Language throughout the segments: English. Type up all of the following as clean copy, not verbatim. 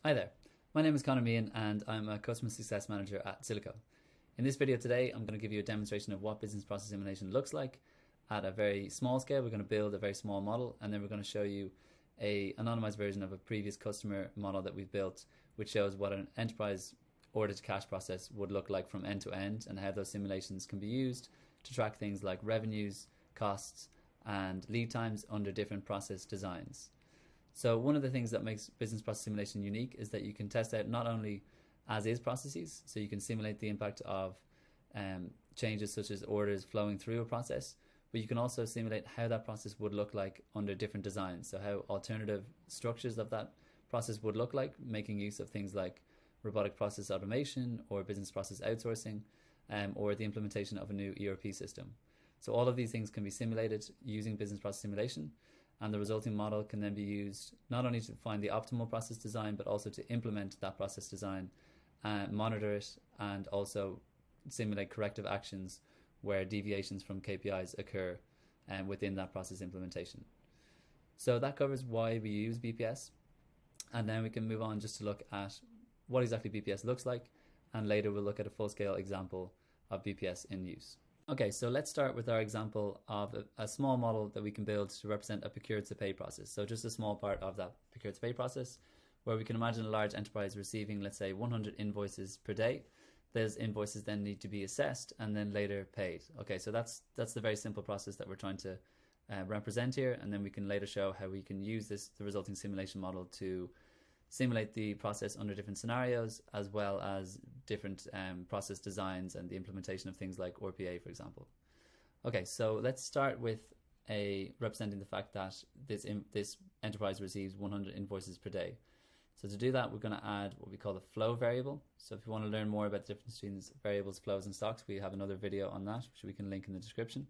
Hi there, my name is Conor Meehan and I'm a Customer Success Manager at Silico. In this video today, I'm going to give you a demonstration of what business process simulation looks like at a very small scale. We're going to build a very small model, and then we're going to show you an anonymized version of a previous customer model that we've built, which shows what an enterprise order to cash process would look like from end to end, and how those simulations can be used to track things like revenues, costs, and lead times under different process designs. So one of the things that makes business process simulation unique is that you can test out not only as-is processes, so you can simulate the impact of changes such as orders flowing through a process, but you can also simulate how that process would look like under different designs, so how alternative structures of that process would look like, making use of things like robotic process automation or business process outsourcing, or the implementation of a new ERP system. So all of these things can be simulated using business process simulation, and the resulting model can then be used not only to find the optimal process design, but also to implement that process design, monitor it, and also simulate corrective actions where deviations from KPIs occur within that process implementation. So that covers why we use BPS, and then we can move on just to look at what exactly BPS looks like, and later we'll look at a full-scale example of BPS in use. Okay, so let's start with our example of a small model that we can build to represent a procure-to-pay process. So just a small part of that procure-to-pay process, where we can imagine a large enterprise receiving, let's say, 100 invoices per day. Those invoices then need to be assessed and then later paid. Okay, so that's the very simple process that we're trying to represent here, and then we can later show how we can use the resulting simulation model to simulate the process under different scenarios, as well as different process designs and the implementation of things like RPA, for example. Okay, so let's start with representing the fact that this enterprise receives 100 invoices per day. So to do that, we're going to add what we call the flow variable. So if you want to learn more about the difference between variables, flows, and stocks, we have another video on that, which we can link in the description.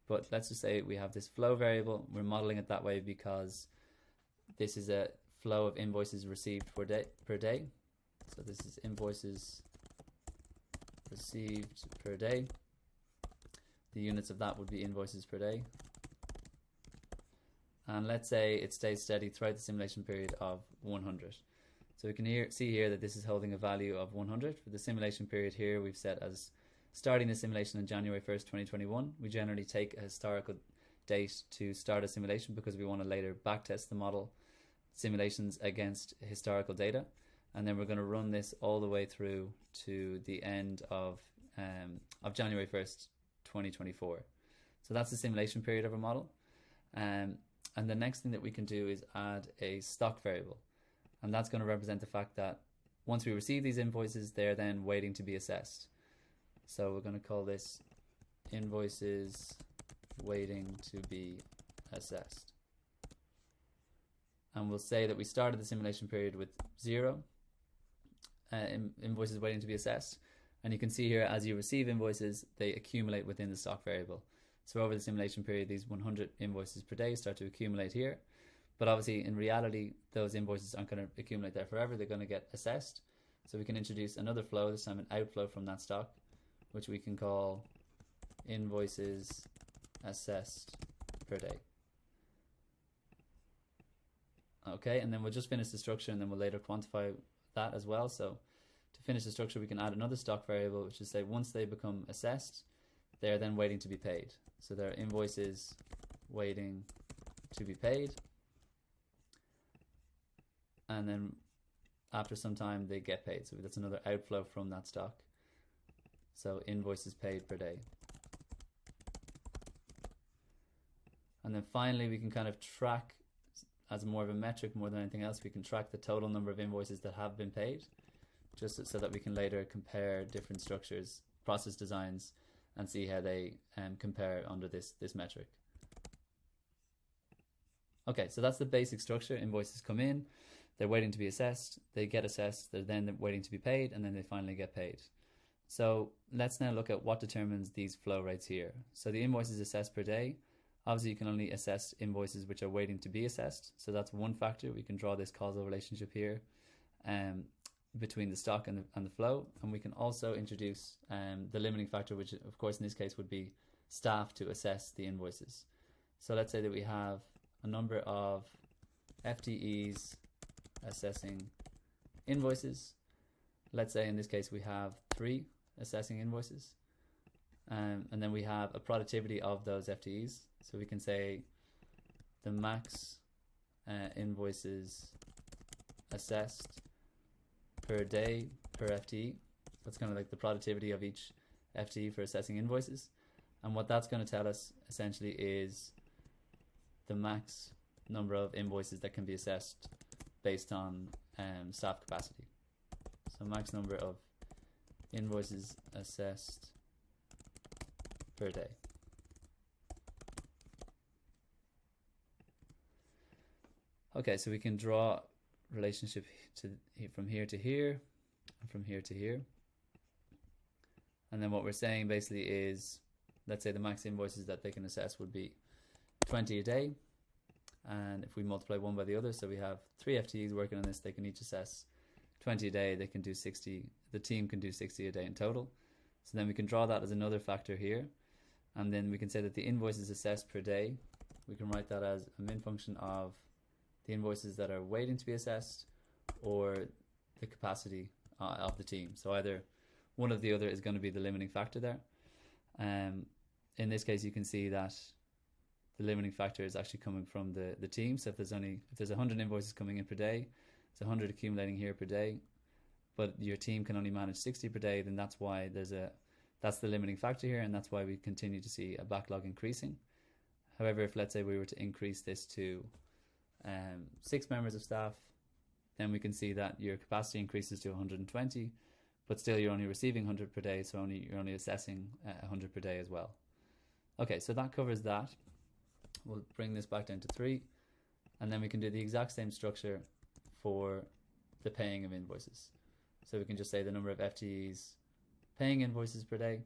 But let's just say we have this flow variable. We're modeling it that way because this is a flow of invoices received per day. So this is invoices received per day. The units of that would be invoices per day. And let's say it stays steady throughout the simulation period of 100. So we can see here that this is holding a value of 100. For the simulation period here, we've set as starting the simulation on January 1st, 2021. We generally take a historical date to start a simulation because we want to later backtest the model simulations against historical data, and then we're going to run this all the way through to the end of January 1st, 2024. So that's the simulation period of our model. And the next thing that we can do is add a stock variable, and that's going to represent the fact that once we receive these invoices, they're then waiting to be assessed. So we're going to call this invoices waiting to be assessed. And we'll say that we started the simulation period with 0 invoices waiting to be assessed. And you can see here, as you receive invoices, they accumulate within the stock variable. So over the simulation period, these 100 invoices per day start to accumulate here. But obviously, in reality, those invoices aren't going to accumulate there forever. They're going to get assessed. So we can introduce another flow, this time an outflow from that stock, which we can call invoices assessed per day. Okay, and then we'll just finish the structure, and then we'll later quantify that as well. So to finish the structure, we can add another stock variable, which is say once they become assessed, they're then waiting to be paid. So there are invoices waiting to be paid, and then after some time they get paid. So that's another outflow from that stock. So invoices paid per day. And then finally, we can kind of track, as more of a metric more than anything else, we can track the total number of invoices that have been paid, just so that we can later compare different structures, process designs, and see how they compare under this metric. Okay, so that's the basic structure. Invoices come in, they're waiting to be assessed, they get assessed, they're then waiting to be paid, and then they finally get paid. So let's now look at what determines these flow rates here. So the invoices assessed per day, obviously you can only assess invoices which are waiting to be assessed. So that's one factor. We can draw this causal relationship here between the stock and the flow. And we can also introduce the limiting factor, which of course in this case would be staff to assess the invoices. So let's say that we have a number of FTEs assessing invoices. Let's say in this case we have 3 assessing invoices, and then we have a productivity of those FTEs. So we can say the max invoices assessed per day per FTE. That's kind of like the productivity of each FTE for assessing invoices. And what that's going to tell us essentially is the max number of invoices that can be assessed based on staff capacity. So max number of invoices assessed per day. Okay, so we can draw relationship from here to here and from here to here. And then what we're saying basically is, let's say the max invoices that they can assess would be 20 a day. And if we multiply one by the other, so we have 3 FTEs working on this, they can each assess 20 a day. They can do 60, the team can do 60 a day in total. So then we can draw that as another factor here. And then we can say that the invoices assessed per day, we can write that as a min function of the invoices that are waiting to be assessed or the capacity of the team. So either one or the other is going to be the limiting factor there. In this case, you can see that the limiting factor is actually coming from the team. So if there's 100 invoices coming in per day, it's 100 accumulating here per day, but your team can only manage 60 per day, then that's why that's the limiting factor here, and that's why we continue to see a backlog increasing. However, if let's say we were to increase this to 6 members of staff, then we can see that your capacity increases to 120, but still you're only receiving 100 per day, so you're only assessing 100 per day as well. Okay, so that covers that. We'll bring this back down to 3, and then we can do the exact same structure for the paying of invoices. So we can just say the number of FTEs paying invoices per day,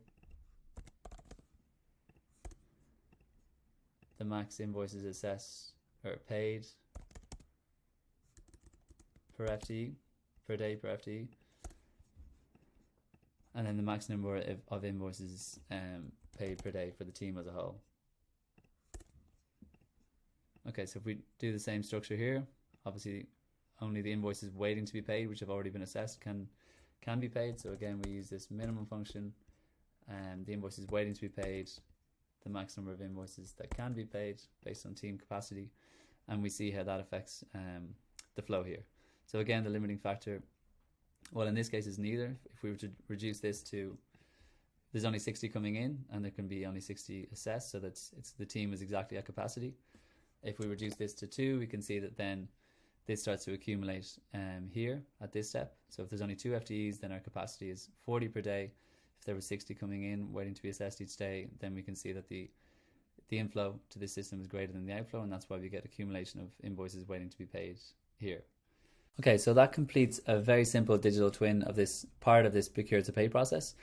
the max invoices assessed or paid per FTE, per day per FTE, and then the max number of invoices paid per day for the team as a whole. Okay, so if we do the same structure here, obviously only the invoices waiting to be paid, which have already been assessed, can be paid. So again, we use this minimum function, and the invoices waiting to be paid, the max number of invoices that can be paid based on team capacity, and we see how that affects the flow here. So again, the limiting factor, well, in this case is neither. If we were to reduce this to, there's only 60 coming in and there can be only 60 assessed, so the team is exactly at capacity. If we reduce this to 2, we can see that then this starts to accumulate here at this step. So if there's only 2 FTEs, then our capacity is 40 per day. If there were 60 coming in waiting to be assessed each day, then we can see that the inflow to this system is greater than the outflow, and that's why we get accumulation of invoices waiting to be paid here. Okay, so that completes a very simple digital twin of this part of this procure-to-pay process.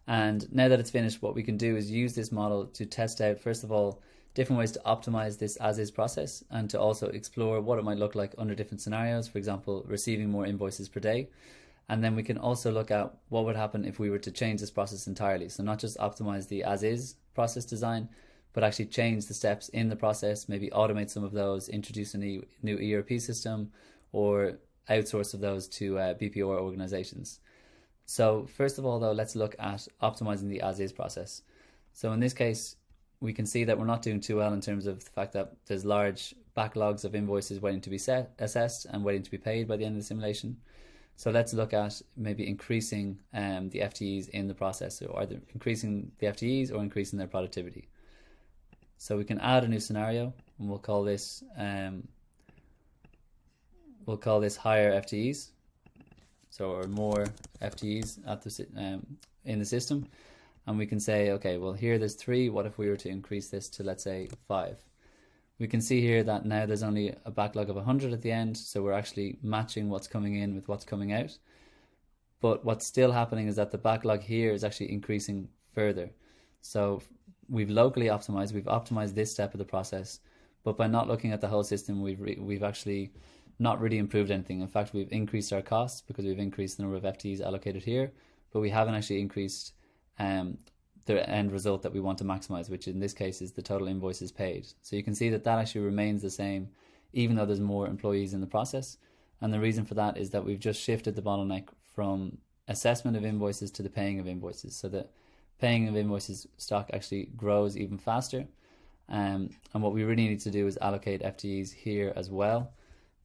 And now that it's finished, what we can do is use this model to test out, first of all, different ways to optimize this as-is process, and to also explore what it might look like under different scenarios, for example, receiving more invoices per day. And then we can also look at what would happen if we were to change this process entirely. So not just optimize the as-is process design, but actually change the steps in the process, maybe automate some of those, introduce a new ERP system, or outsource of those to BPO organizations. So first of all, though, let's look at optimizing the as-is process. So in this case, we can see that we're not doing too well in terms of the fact that there's large backlogs of invoices waiting to be assessed and waiting to be paid by the end of the simulation. So let's look at maybe increasing the FTEs in the process, or either increasing the FTEs or increasing their productivity. So we can add a new scenario, and we'll call this higher FTEs, or more FTEs at in the system. And we can say, okay, well, here there's 3. What if we were to increase this to, let's say, 5? We can see here that now there's only a backlog of 100 at the end, so we're actually matching what's coming in with what's coming out. But what's still happening is that the backlog here is actually increasing further. So we've locally optimized, we've optimized this step of the process, but by not looking at the whole system, we've actually not really improved anything. In fact, we've increased our costs because we've increased the number of FTEs allocated here, but we haven't actually increased the end result that we want to maximize, which in this case is the total invoices paid. So you can see that actually remains the same, even though there's more employees in the process. And the reason for that is that we've just shifted the bottleneck from assessment of invoices to the paying of invoices. So the paying of invoices stock actually grows even faster. And what we really need to do is allocate FTEs here as well.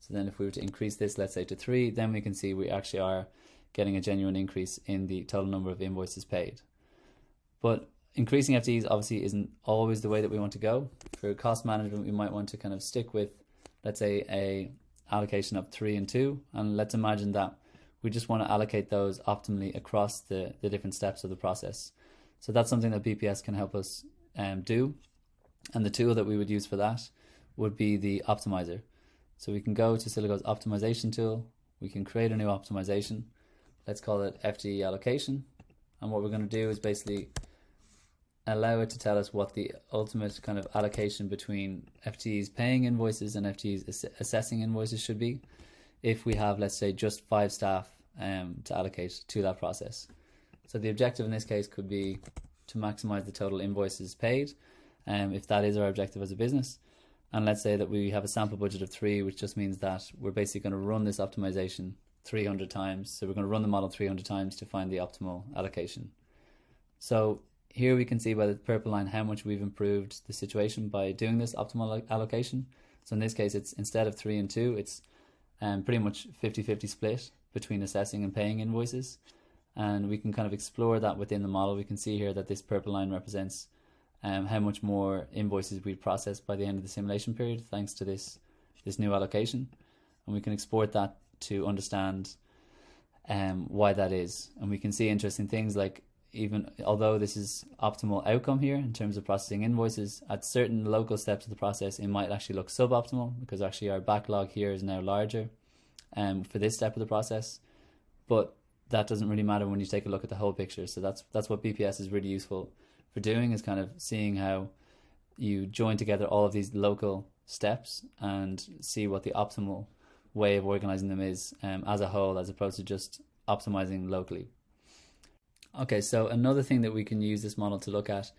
So then if we were to increase this, let's say to 3, then we can see we actually are getting a genuine increase in the total number of invoices paid. But increasing FTEs obviously isn't always the way that we want to go. For cost management, we might want to kind of stick with, let's say, a allocation of 3 and 2. And let's imagine that we just want to allocate those optimally across the different steps of the process. So that's something that BPS can help us do. And the tool that we would use for that would be the optimizer. So we can go to Silico's optimization tool. We can create a new optimization. Let's call it FTE allocation. And what we're going to do is basically allow it to tell us what the ultimate kind of allocation between FTEs paying invoices and FTEs assessing invoices should be if we have, let's say, just 5 staff to allocate to that process. So the objective in this case could be to maximize the total invoices paid, if that is our objective as a business. And let's say that we have a sample budget of 3, which just means that we're basically going to run this optimization 300 times. So we're going to run the model 300 times to find the optimal allocation. So here we can see by the purple line how much we've improved the situation by doing this optimal allocation. So in this case, it's instead of 3 and 2, it's pretty much 50-50 split between assessing and paying invoices. And we can kind of explore that within the model. We can see here that this purple line represents how much more invoices we've processed by the end of the simulation period thanks to this new allocation. And we can export that to understand why that is. And we can see interesting things like, even although this is optimal outcome here in terms of processing invoices, at certain local steps of the process it might actually look suboptimal because actually our backlog here is now larger for this step of the process. But that doesn't really matter when you take a look at the whole picture. So that's what BPS is really useful for doing, is kind of seeing how you join together all of these local steps and see what the optimal way of organizing them is as a whole, as opposed to just optimizing locally. Okay, so another thing that we can use this model to look at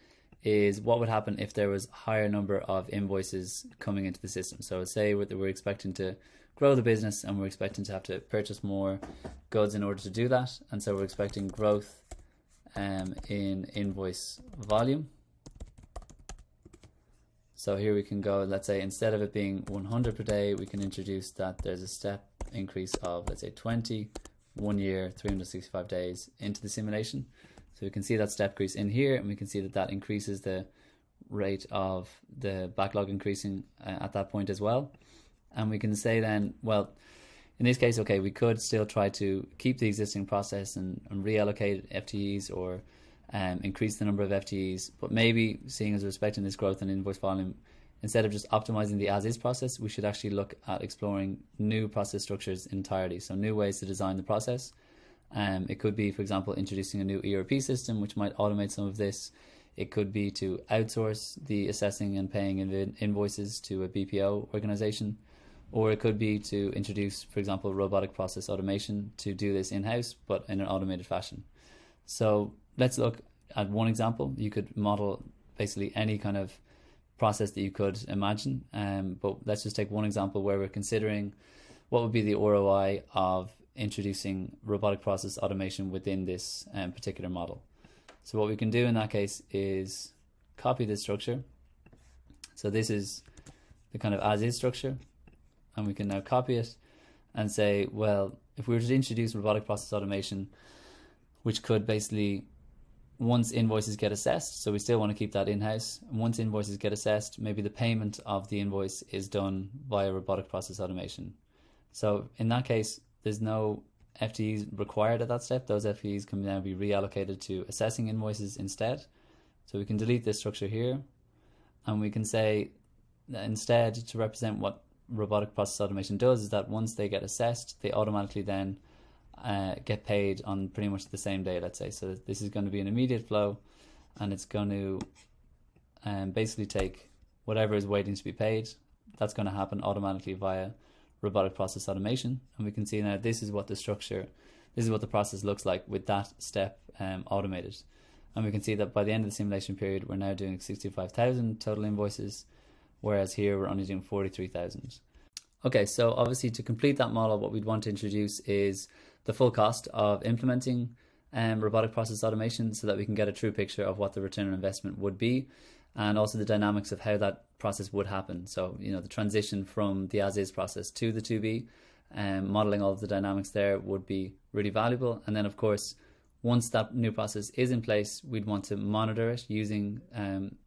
is what would happen if there was a higher number of invoices coming into the system. So say we're expecting to grow the business and we're expecting to have to purchase more goods in order to do that. And so we're expecting growth in invoice volume. So here we can go, let's say instead of it being 100 per day, we can introduce that there's a step increase of, let's say 20, 1 year, 365 days into the simulation. So we can see that step increase in here, and we can see that that increases the rate of the backlog increasing at that point as well. And we can say then, well, in this case, okay, we could still try to keep the existing process and reallocate FTEs or increase the number of FTEs, but maybe seeing as we're expecting this growth in invoice volume, instead of just optimizing the as-is process, we should actually look at exploring new process structures entirely. So new ways to design the process. It could be, for example, introducing a new ERP system, which might automate some of this. It could be to outsource the assessing and paying invoices to a BPO organization. Or it could be to introduce, for example, robotic process automation to do this in-house, but in an automated fashion. So let's look at one example. You could model basically any kind of process that you could imagine, but let's just take one example where we're considering what would be the ROI of introducing robotic process automation within this particular model. So what we can do in that case is copy this structure. So this is the kind of as-is structure, and we can now copy it and say, well, if we were to introduce robotic process automation, which could basically, once invoices get assessed, so we still want to keep that in-house, and once invoices get assessed, maybe the payment of the invoice is done via robotic process automation. So in that case, there's no FTEs required at that step. Those FTEs can now be reallocated to assessing invoices instead. So we can delete this structure here, and we can say that instead, to represent what robotic process automation does, is that once they get assessed, they automatically then get paid on pretty much the same day, let's say. So this is going to be an immediate flow, and it's going to basically take whatever is waiting to be paid. That's going to happen automatically via robotic process automation. And we can see now this is what the structure, this is what the process looks like with that step automated. And we can see that by the end of the simulation period, we're now doing 65,000 total invoices, whereas here we're only doing 43,000. Okay, so obviously to complete that model, what we'd want to introduce is the full cost of implementing robotic process automation so that we can get a true picture of what the return on investment would be, and also the dynamics of how that process would happen. So, the transition from the as-is process to the to-be, modeling all of the dynamics there would be really valuable. And then, of course, once that new process is in place, we'd want to monitor it using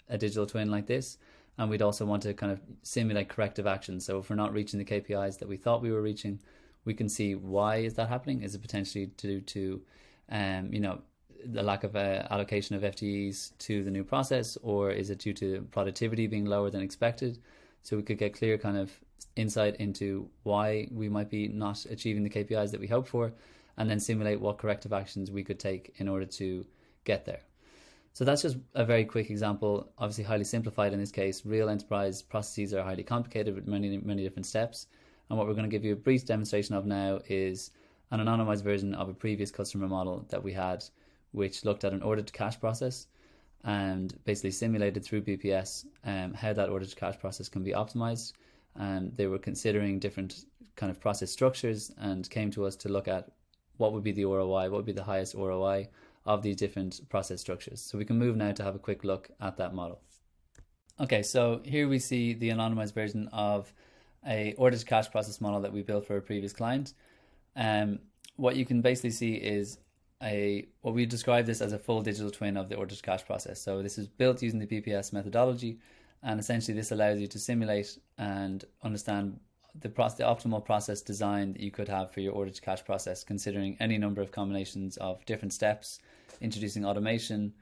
a digital twin like this. And we'd also want to kind of simulate corrective action. So if we're not reaching the KPIs that we thought we were reaching, we can see why is that happening. Is it potentially due to, the lack of allocation of FTEs to the new process, or is it due to productivity being lower than expected? So we could get clear kind of insight into why we might be not achieving the KPIs that we hoped for, and then simulate what corrective actions we could take in order to get there. So that's just a very quick example, obviously highly simplified in this case. Real enterprise processes are highly complicated with many, many different steps. And what we're going to give you a brief demonstration of now is an anonymized version of a previous customer model that we had, which looked at an order to cash process and basically simulated through BPS how that order to cash process can be optimized. And they were considering different kind of process structures and came to us to look at what would be the ROI, what would be the highest ROI of these different process structures. So we can move now to have a quick look at that model. Okay, so here we see the anonymized version of a order to cash process model that we built for a previous client. What you can basically see is what we describe this as a full digital twin of the order to cash process. So this is built using the BPS methodology, and essentially this allows you to simulate and understand the optimal process design that you could have for your order to cash process, considering any number of combinations of different steps, introducing automation,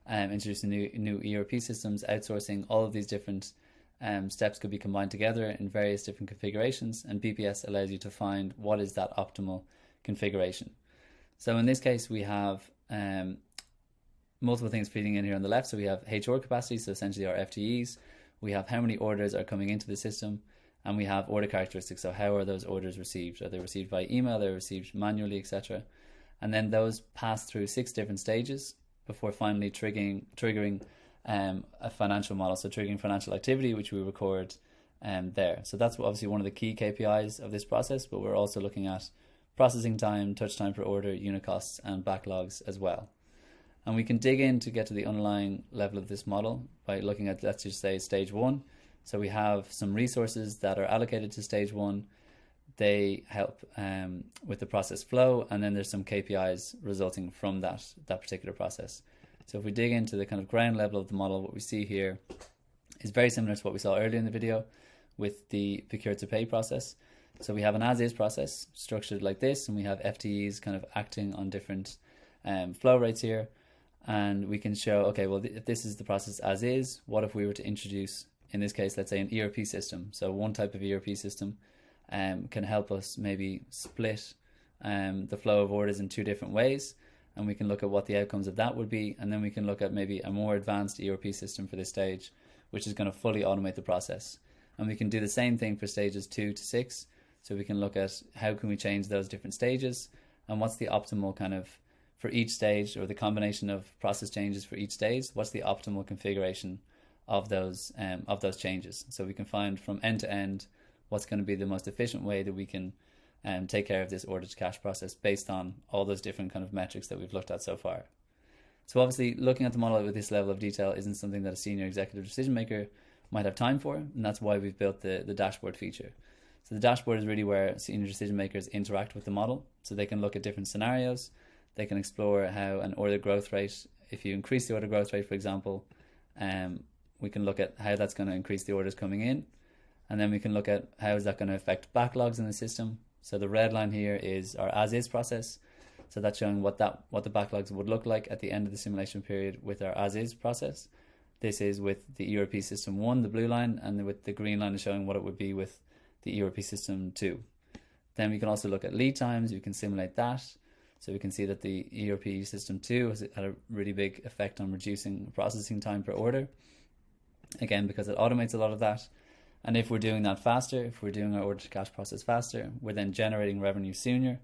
introducing new ERP systems, outsourcing. All of these different steps could be combined together in various different configurations, and BPS allows you to find what is that optimal configuration. So in this case, we have multiple things feeding in here on the left. So we have HR capacity, so essentially our FTEs. We have how many orders are coming into the system, and we have order characteristics. So how are those orders received? Are they received by email? Are they received manually, etc.? And then those pass through 6 different stages before finally triggering a financial model. So triggering financial activity, which we record there. So that's obviously one of the key KPIs of this process, but we're also looking at processing time, touch time per order, unit costs, and backlogs as well. And we can dig in to get to the underlying level of this model by looking at, let's just say, stage 1. So we have some resources that are allocated to stage 1. They help with the process flow, and then there's some KPIs resulting from that particular process. So if we dig into the kind of ground level of the model, what we see here is very similar to what we saw earlier in the video with the Procure-to-Pay process. So we have an as-is process structured like this, and we have FTEs kind of acting on different flow rates here. And we can show, okay, well, if this is the process as is, what if we were to introduce, in this case, let's say an ERP system? So one type of ERP system can help us maybe split the flow of orders in 2 different ways. And we can look at what the outcomes of that would be. And then we can look at maybe a more advanced ERP system for this stage, which is going to fully automate the process. And we can do the same thing for stages 2 to 6. So we can look at how can we change those different stages, and what's the optimal kind of, for each stage, or the combination of process changes for each stage, what's the optimal configuration of those changes. So we can find from end to end what's going to be the most efficient way that we can take care of this order to cash process based on all those different kind of metrics that we've looked at so far. So obviously looking at the model with this level of detail isn't something that a senior executive decision maker might have time for, and that's why we've built the dashboard feature. So the dashboard is really where senior decision makers interact with the model, so they can look at different scenarios. They can explore how an order growth rate, if you increase the order growth rate, for example, we can look at how that's going to increase the orders coming in. And then we can look at how is that going to affect backlogs in the system. So the red line here is our as-is process. So that's showing what the backlogs would look like at the end of the simulation period with our as-is process. This is with the ERP system 1, the blue line, and with the green line is showing what it would be with the ERP system 2. Then we can also look at lead times. We can simulate that. So we can see that the ERP system 2 has had a really big effect on reducing processing time per order. Again, because it automates a lot of that. And if we're doing that faster, if we're doing our order to cash process faster, we're then generating revenue sooner,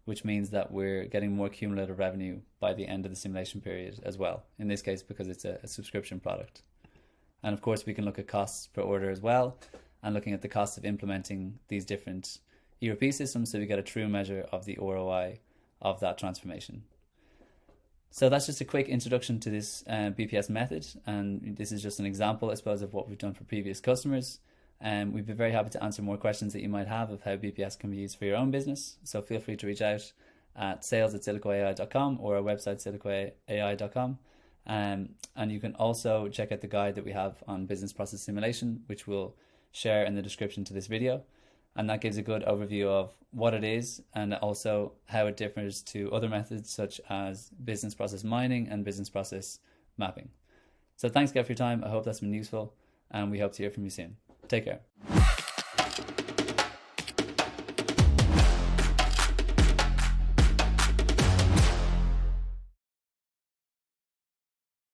which means that we're getting more cumulative revenue by the end of the simulation period as well. In this case, because it's a subscription product. And of course, we can look at costs per order as well. and looking at the cost of implementing these different ERP systems so we get a true measure of the ROI of that transformation. So that's just a quick introduction to this BPS method, and this is just an example, I suppose, of what we've done for previous customers. We'd be very happy to answer more questions that you might have of how BPS can be used for your own business. So feel free to reach out at sales@silicoai.com or our website silicoai.com. And you can also check out the guide that we have on business process simulation, which we'll share in the description to this video. And that gives a good overview of what it is and also how it differs to other methods such as business process mining and business process mapping. So thanks again for your time. I hope that's been useful, and we hope to hear from you soon. Take care.